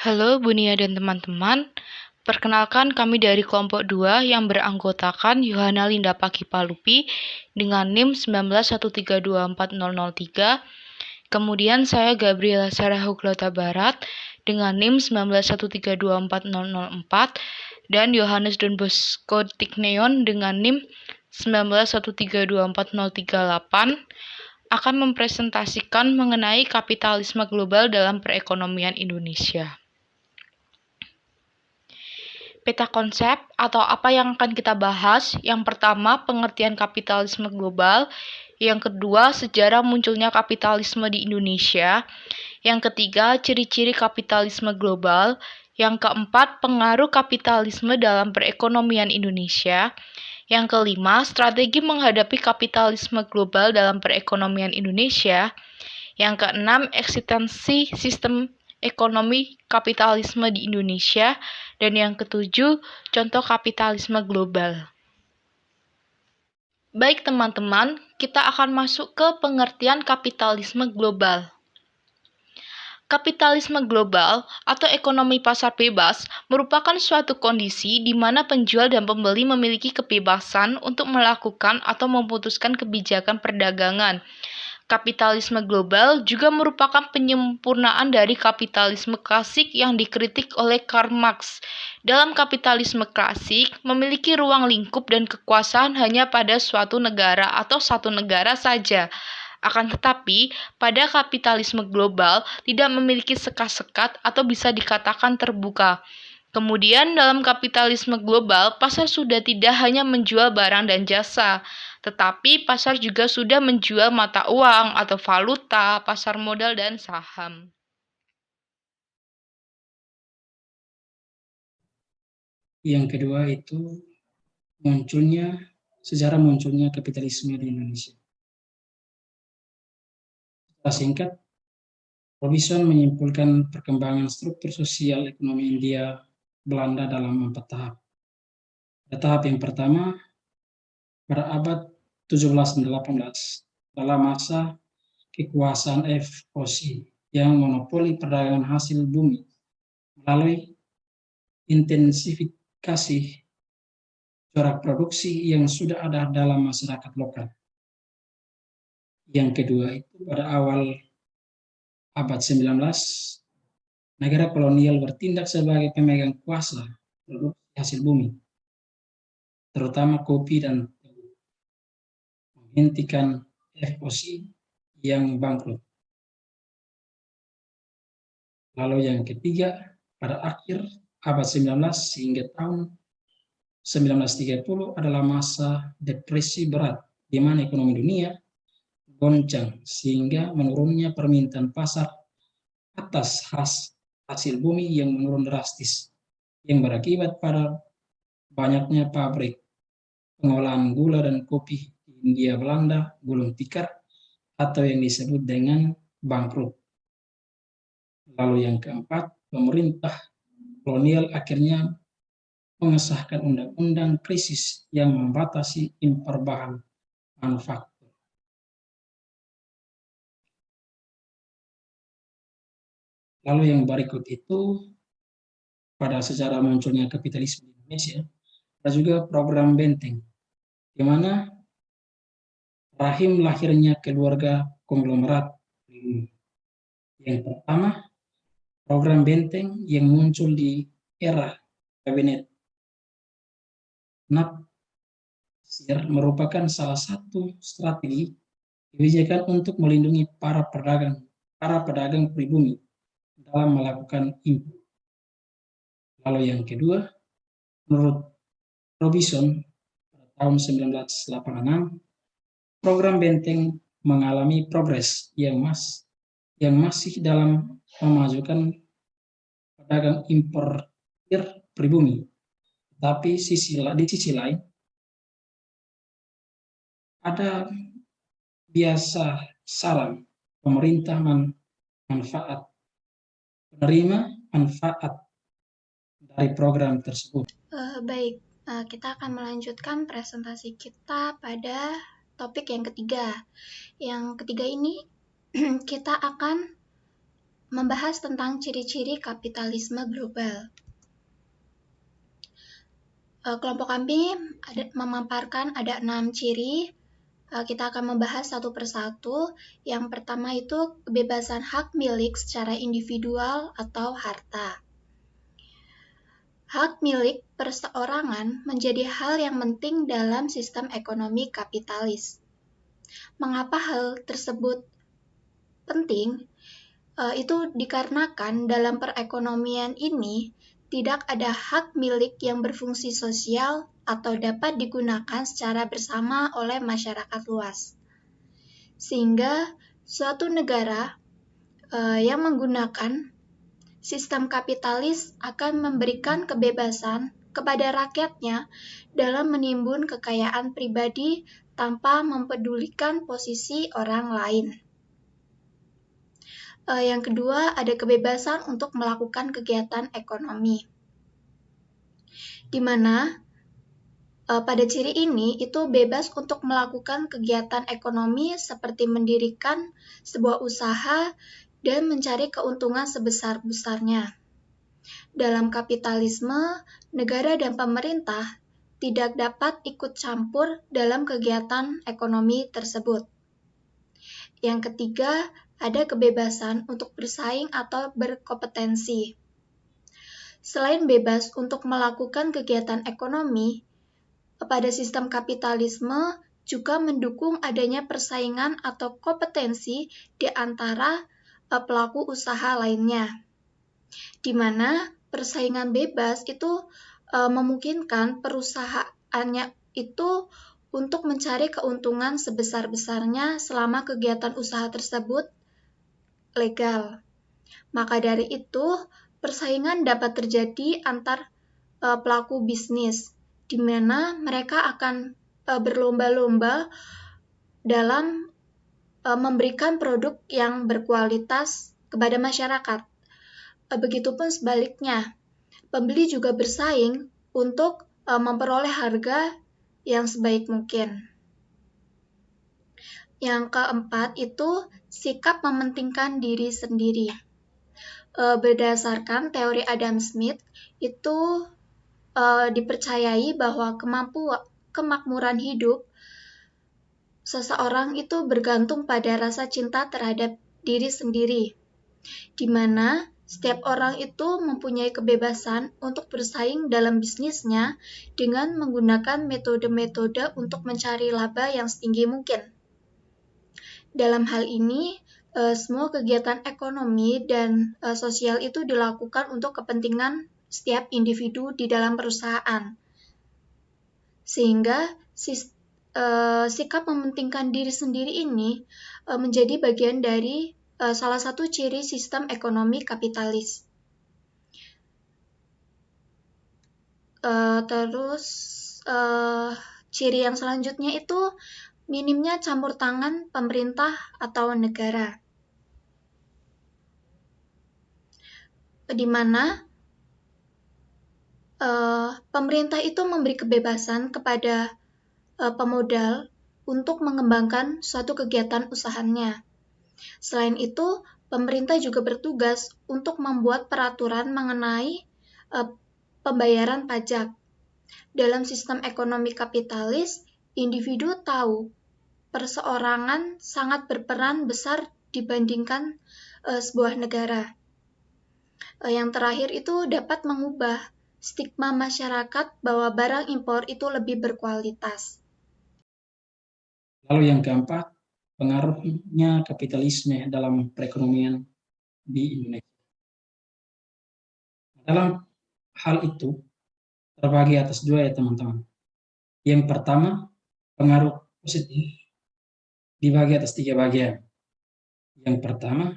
Halo Bunia dan teman-teman, perkenalkan kami dari kelompok 2 yang beranggotakan Yohana Linda Pakipalupi dengan NIM 1913240003, kemudian saya Gabriela Sarah Huglota Barat dengan NIM 1913240004, dan Yohanes Don Bosco Tikneon dengan NIM 1913240038 akan mempresentasikan mengenai kapitalisme global dalam perekonomian Indonesia. Peta konsep atau apa yang akan kita bahas, yang pertama pengertian kapitalisme global, yang kedua sejarah munculnya kapitalisme di Indonesia, yang ketiga ciri-ciri kapitalisme global, yang keempat pengaruh kapitalisme dalam perekonomian Indonesia, yang kelima strategi menghadapi kapitalisme global dalam perekonomian Indonesia, yang keenam eksistensi sistem ekonomi kapitalisme di Indonesia, dan yang ketujuh contoh kapitalisme global. Baik teman-teman, kita akan masuk ke pengertian kapitalisme global. Kapitalisme global atau ekonomi pasar bebas merupakan suatu kondisi di mana penjual dan pembeli memiliki kebebasan untuk melakukan atau memutuskan kebijakan perdagangan. Kapitalisme global juga merupakan penyempurnaan dari kapitalisme klasik yang dikritik oleh Karl Marx. Dalam kapitalisme klasik, memiliki ruang lingkup dan kekuasaan hanya pada suatu negara atau satu negara saja. Akan tetapi, pada kapitalisme global tidak memiliki sekat-sekat atau bisa dikatakan terbuka. Kemudian dalam kapitalisme global, pasar sudah tidak hanya menjual barang dan jasa, tetapi pasar juga sudah menjual mata uang atau valuta, pasar modal, dan saham. Yang kedua itu sejarah munculnya kapitalisme di Indonesia. Secara singkat, Robinson menyimpulkan perkembangan struktur sosial ekonomi India Belanda dalam 4 tahap. Pada tahap yang pertama, pada abad 17 dan 18, dalam masa kekuasaan FOC yang monopoli perdagangan hasil bumi melalui intensifikasi corak produksi yang sudah ada dalam masyarakat lokal. Yang kedua itu pada awal abad 19, negara kolonial bertindak sebagai pemegang kuasa produksi hasil bumi, terutama kopi dan tebu, menghentikan FOC yang bangkrut. Lalu yang ketiga, pada akhir abad 19 hingga tahun 1930 adalah masa depresi berat, di mana ekonomi dunia goncang sehingga menurunnya permintaan pasar atas hasil bumi yang menurun drastis, yang berakibat pada banyaknya pabrik pengolahan gula dan kopi di Hindia Belanda gulung tikar atau yang disebut dengan bangkrut. Lalu yang keempat, pemerintah kolonial akhirnya mengesahkan undang-undang krisis yang membatasi impor bahan manufaktur. Lalu yang berikut itu pada sejarah munculnya kapitalisme di Indonesia, ada juga program Benteng, di mana rahim lahirnya keluarga konglomerat. Yang pertama, program Benteng yang muncul di era kabinet Natsir merupakan salah satu strategi kebijakan untuk melindungi para pedagang pribumi dalam melakukan impor. Lalu yang kedua, menurut Robinson pada tahun 1986, program Benteng mengalami progres yang masih dalam memajukan pedagang importir pribumi. Tapi di sisi lain, ada biasa saran pemerintah menerima manfaat dari program tersebut. Baik, kita akan melanjutkan presentasi kita pada topik yang ketiga. Yang ketiga ini kita akan membahas tentang ciri-ciri kapitalisme global. Kelompok kami memaparkan ada 6 ciri. Kita akan membahas satu persatu. Yang pertama itu kebebasan hak milik secara individual atau harta. Hak milik perseorangan menjadi hal yang penting dalam sistem ekonomi kapitalis. Mengapa hal tersebut penting? Itu dikarenakan dalam perekonomian ini tidak ada hak milik yang berfungsi sosial atau dapat digunakan secara bersama oleh masyarakat luas. Sehingga suatu negara yang menggunakan sistem kapitalis akan memberikan kebebasan kepada rakyatnya dalam menimbun kekayaan pribadi tanpa mempedulikan posisi orang lain. Yang kedua, ada kebebasan untuk melakukan kegiatan ekonomi. Di mana pada ciri ini itu bebas untuk melakukan kegiatan ekonomi seperti mendirikan sebuah usaha dan mencari keuntungan sebesar-besarnya. Dalam kapitalisme, negara dan pemerintah tidak dapat ikut campur dalam kegiatan ekonomi tersebut. Yang ketiga, ada kebebasan untuk bersaing atau berkompetensi. Selain bebas untuk melakukan kegiatan ekonomi, pada sistem kapitalisme juga mendukung adanya persaingan atau kompetensi di antara pelaku usaha lainnya, di mana persaingan bebas itu memungkinkan perusahaannya itu untuk mencari keuntungan sebesar-besarnya selama kegiatan usaha tersebut legal. Maka dari itu, persaingan dapat terjadi antar pelaku bisnis, di mana mereka akan berlomba-lomba dalam memberikan produk yang berkualitas kepada masyarakat. Begitupun sebaliknya, pembeli juga bersaing untuk memperoleh harga yang sebaik mungkin. Yang keempat itu sikap mementingkan diri sendiri. Berdasarkan teori Adam Smith, itu dipercayai bahwa kemakmuran hidup seseorang itu bergantung pada rasa cinta terhadap diri sendiri, di mana setiap orang itu mempunyai kebebasan untuk bersaing dalam bisnisnya dengan menggunakan metode-metode untuk mencari laba yang setinggi mungkin. Dalam hal ini, semua kegiatan ekonomi dan sosial itu dilakukan untuk kepentingan setiap individu di dalam perusahaan. Sehingga sikap mementingkan diri sendiri ini menjadi bagian dari salah satu ciri sistem ekonomi kapitalis. Terus ciri yang selanjutnya itu minimnya campur tangan pemerintah atau negara, di mana pemerintah itu memberi kebebasan kepada pemodal untuk mengembangkan suatu kegiatan usahanya. Selain itu, pemerintah juga bertugas untuk membuat peraturan mengenai pembayaran pajak. Dalam sistem ekonomi kapitalis, individu tahu perseorangan sangat berperan besar dibandingkan sebuah negara. Yang terakhir itu dapat mengubah stigma masyarakat bahwa barang impor itu lebih berkualitas. Lalu yang keempat, pengaruhnya kapitalisme dalam perekonomian di Indonesia. Dalam hal itu terbagi atas dua ya teman-teman. Yang pertama, pengaruh positif dibagi atas 3 bagian. Yang pertama,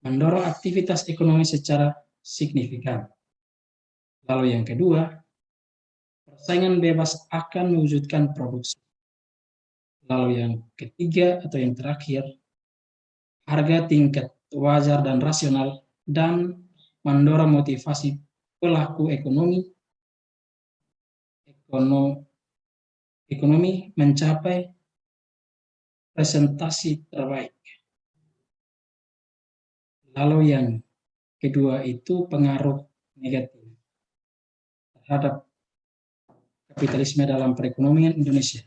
mendorong aktivitas ekonomi secara signifikan. Lalu yang kedua, persaingan bebas akan mewujudkan produksi. Lalu yang ketiga atau yang terakhir, harga tingkat wajar dan rasional dan mendorong motivasi pelaku ekonomi mencapai presentasi terbaik. Lalu yang kedua itu pengaruh negatif terhadap kapitalisme dalam perekonomian Indonesia.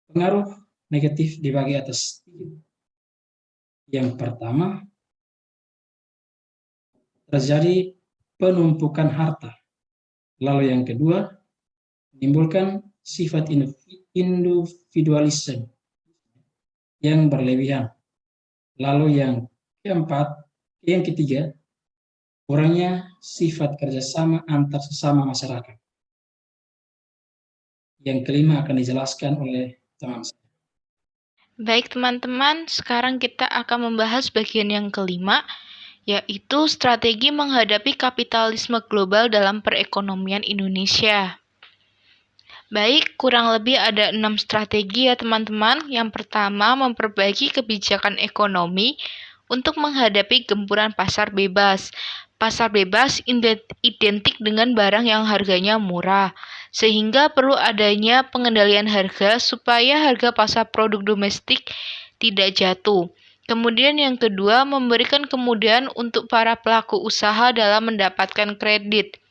Pengaruh negatif dibagi atas 3. Yang pertama, terjadi penumpukan harta. Lalu yang kedua, menimbulkan sifat individualisme yang berlebihan. Lalu yang ketiga, kurangnya sifat kerjasama antar sesama masyarakat. Yang kelima akan dijelaskan oleh teman saya. Baik teman-teman, sekarang kita akan membahas bagian yang kelima, yaitu strategi menghadapi kapitalisme global dalam perekonomian Indonesia. Baik, kurang lebih ada 6 strategi ya teman-teman. Yang pertama, memperbaiki kebijakan ekonomi untuk menghadapi gempuran pasar bebas. Pasar bebas identik dengan barang yang harganya murah, sehingga perlu adanya pengendalian harga supaya harga pasar produk domestik tidak jatuh. Kemudian yang kedua, memberikan kemudahan untuk para pelaku usaha dalam mendapatkan kredit,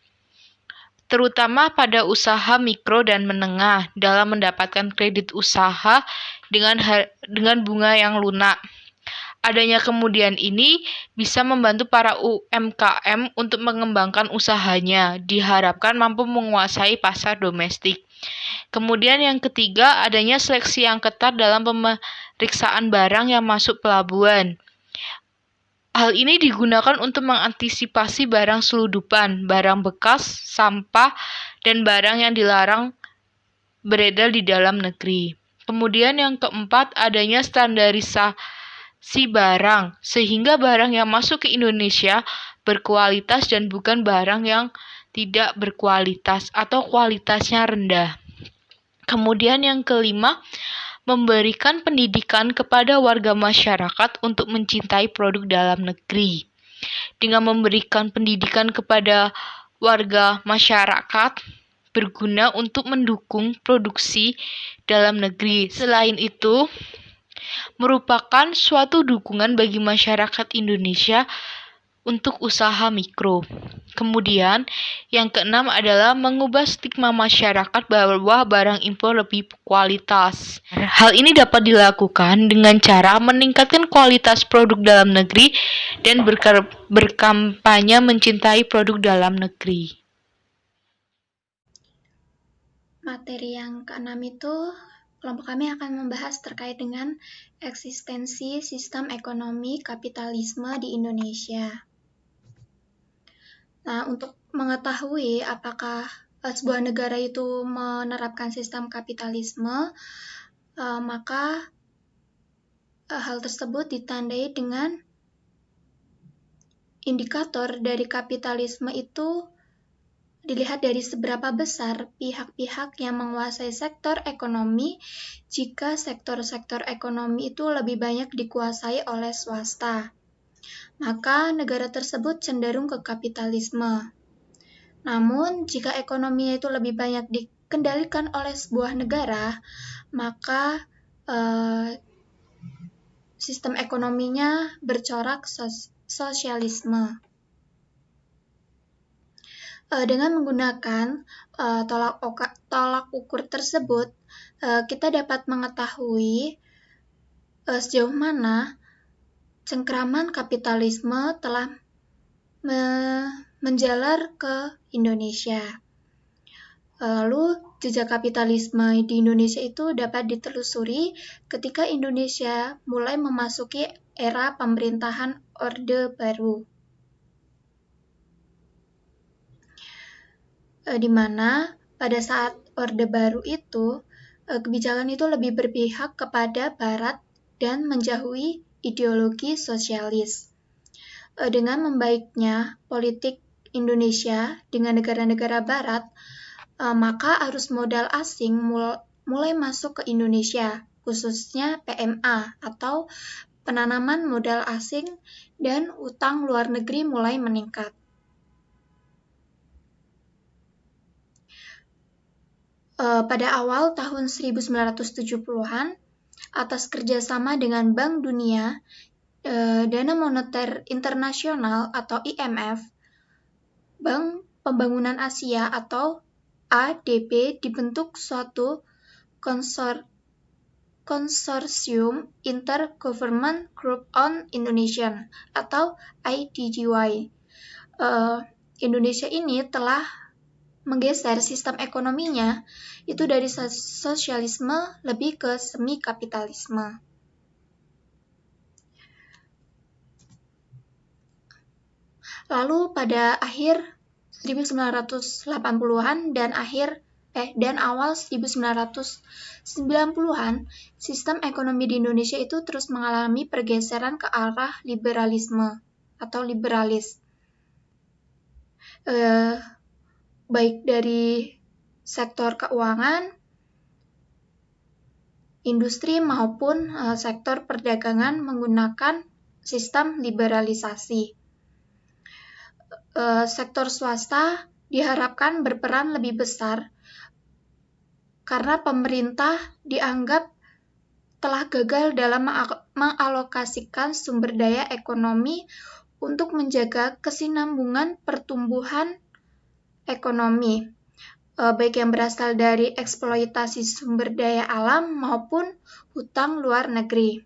terutama pada usaha mikro dan menengah dalam mendapatkan kredit usaha dengan bunga yang lunak. Adanya kemudian ini bisa membantu para UMKM untuk mengembangkan usahanya, diharapkan mampu menguasai pasar domestik. Kemudian yang ketiga, adanya seleksi yang ketat dalam pemeriksaan barang yang masuk pelabuhan. Hal ini digunakan untuk mengantisipasi barang selundupan, barang bekas, sampah, dan barang yang dilarang beredar di dalam negeri. Kemudian yang keempat, adanya standarisasi barang, sehingga barang yang masuk ke Indonesia berkualitas dan bukan barang yang tidak berkualitas atau kualitasnya rendah. Kemudian yang kelima, memberikan pendidikan kepada warga masyarakat untuk mencintai produk dalam negeri. Dengan memberikan pendidikan kepada warga masyarakat, berguna untuk mendukung produksi dalam negeri. Selain itu, merupakan suatu dukungan bagi masyarakat Indonesia untuk usaha mikro. Kemudian, yang keenam adalah mengubah stigma masyarakat bahwa barang impor lebih kualitas. Hal ini dapat dilakukan dengan cara meningkatkan kualitas produk dalam negeri dan berkampanye mencintai produk dalam negeri. Materi yang keenam itu, kelompok kami akan membahas terkait dengan eksistensi sistem ekonomi kapitalisme di Indonesia. Nah, untuk mengetahui apakah sebuah negara itu menerapkan sistem kapitalisme, maka hal tersebut ditandai dengan indikator dari kapitalisme itu dilihat dari seberapa besar pihak-pihak yang menguasai sektor ekonomi. Jika sektor-sektor ekonomi itu lebih banyak dikuasai oleh swasta, maka negara tersebut cenderung ke kapitalisme. Namun, jika ekonominya itu lebih banyak dikendalikan oleh sebuah negara, maka sistem ekonominya bercorak sosialisme. Dengan menggunakan tolak ukur tersebut, kita dapat mengetahui sejauh mana cengkraman kapitalisme telah menjalar ke Indonesia. Lalu, jejak kapitalisme di Indonesia itu dapat ditelusuri ketika Indonesia mulai memasuki era pemerintahan Orde Baru, di mana pada saat Orde Baru itu, kebijakan itu lebih berpihak kepada Barat dan menjauhi ideologi sosialis. Dengan membaiknya politik Indonesia dengan negara-negara Barat, maka arus modal asing mulai masuk ke Indonesia, khususnya PMA atau penanaman modal asing, dan utang luar negeri mulai meningkat. Pada awal tahun 1970-an, atas kerjasama dengan Bank Dunia, Dana Moneter Internasional atau IMF, Bank Pembangunan Asia atau ADB dibentuk suatu konsorsium Intergovernment Group on Indonesia atau IGGY. Indonesia ini telah menggeser sistem ekonominya itu dari sosialisme lebih ke semi kapitalisme. Lalu pada akhir 1980-an dan awal 1990-an, sistem ekonomi di Indonesia itu terus mengalami pergeseran ke arah liberalisme atau liberalis. Baik dari sektor keuangan, industri maupun sektor perdagangan menggunakan sistem liberalisasi. Sektor swasta diharapkan berperan lebih besar karena pemerintah dianggap telah gagal dalam mengalokasikan sumber daya ekonomi untuk menjaga kesinambungan pertumbuhan ekonomi, baik yang berasal dari eksploitasi sumber daya alam maupun hutang luar negeri.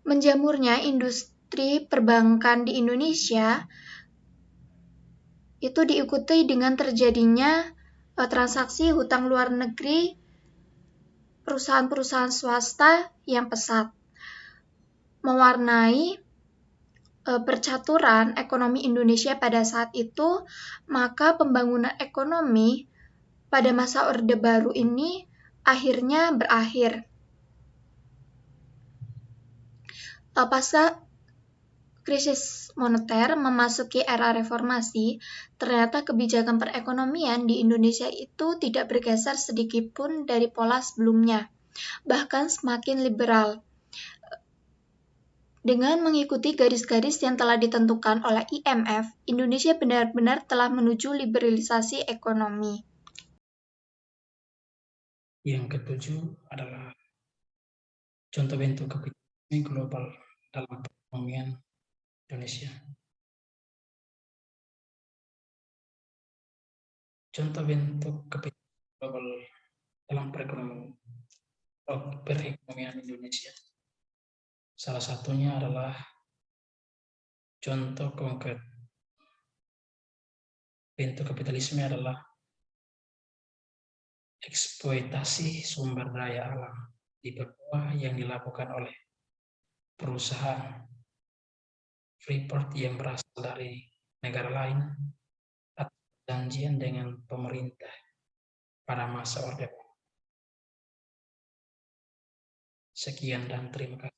Menjamurnya industri perbankan di Indonesia itu diikuti dengan terjadinya transaksi hutang luar negeri perusahaan-perusahaan swasta yang pesat, mewarnai percaturan ekonomi Indonesia pada saat itu. Maka pembangunan ekonomi pada masa Orde Baru ini akhirnya berakhir. Pasca krisis moneter memasuki era reformasi, ternyata kebijakan perekonomian di Indonesia itu tidak bergeser sedikit pun dari pola sebelumnya, bahkan semakin liberal. Dengan mengikuti garis-garis yang telah ditentukan oleh IMF, Indonesia benar-benar telah menuju liberalisasi ekonomi. Yang ketujuh adalah contoh bentuk kapitalisme global dalam perekonomian Indonesia. Contoh bentuk kapitalisme global dalam perekonomian Indonesia. Salah satunya adalah contoh konkret bentuk kapitalisme adalah eksploitasi sumber daya alam di Papua yang dilakukan oleh perusahaan Freeport yang berasal dari negara lain atau perjanjian dengan pemerintah pada masa Orde Baru. Sekian dan terima kasih.